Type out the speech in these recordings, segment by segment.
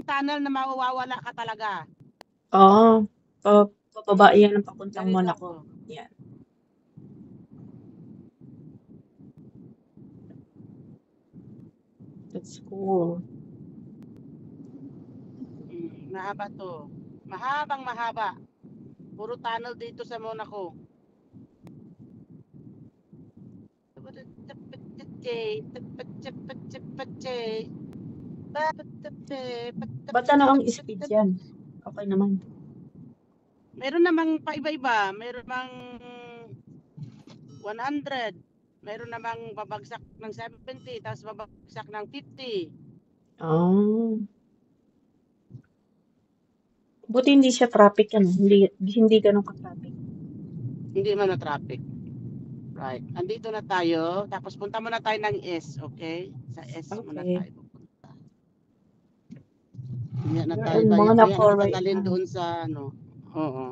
yung tunnel na mawawala ka talaga. Oo. Pababa yan ang papuntang Ganito. Monaco. Yan. That's cool. Mahaba to. Mahabang mahaba. Puro tunnel dito sa Monaco. Ba't ano ang speed yan? Okay naman. Meron namang paiba-iba. Meron namang 100. Meron namang babagsak ng 70, tapos babagsak ng 50. Oh. Buti hindi siya traffic ano. Hindi ganun ka-traffic. Hindi man na traffic. Right. Andito na tayo. Tapos punta muna tayo ng S, okay? Sa S muna Okay. tayo pupunta. Hindi na We're tayo. in Mamaya Monaco na kita right dalhin now. doon sa ano. Oo.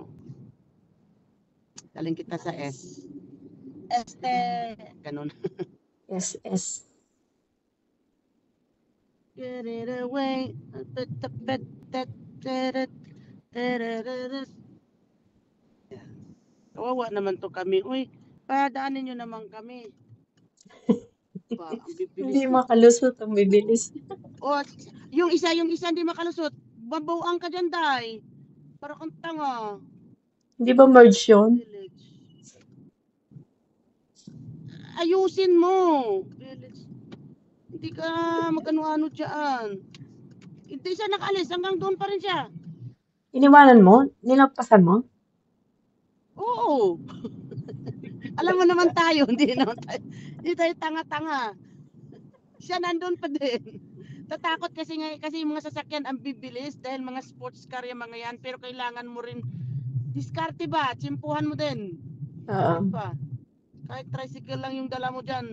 Dalhin kita sa S. Este. Ganun. SS. Get it away. Kawawa naman to kami. Uy, padaanin nyo naman kami. Ang Hindi bibilis mo. makalusot ang bibilis. O, yung isa hindi makalusot. Babawang ka dyan, day. Para kang tanga. Hindi ba merge yun? Village. Ayusin mo. Village. Hindi ka magano-ano dyan. Hindi siya nakalis. Hanggang doon pa rin siya. Iniwanan mo? Nilagpasan mo? Oo. Alam mo naman tayo. Hindi tayo tanga-tanga. Siya nandun pa din. Tatakot kasi yung mga sasakyan ang bibilis dahil mga sports car yung mga yan, pero kailangan mo rin diskarte ba, tsimpuhan mo din. Oo. Diba? Kahit tricycle lang yung dala mo dyan.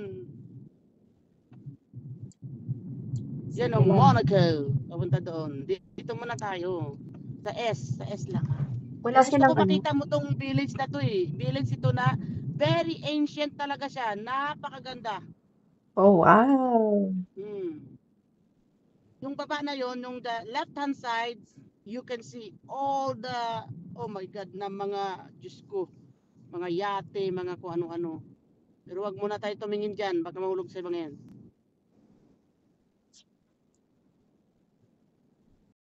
Yan ang Monaco. Papunta doon. Dito muna tayo. Sa S lang. Wala Gusto silang ko ano. makita mo tong village na to eh. Village ito na very ancient talaga siya. Napakaganda. Oh, wow. Yung baba na yon, yung the left hand side, you can see all the, oh my God, na mga, Diyos ko, mga yate, mga kung ano-ano. Pero wag muna tayo tumingin dyan, baka mahulog sa mga yan.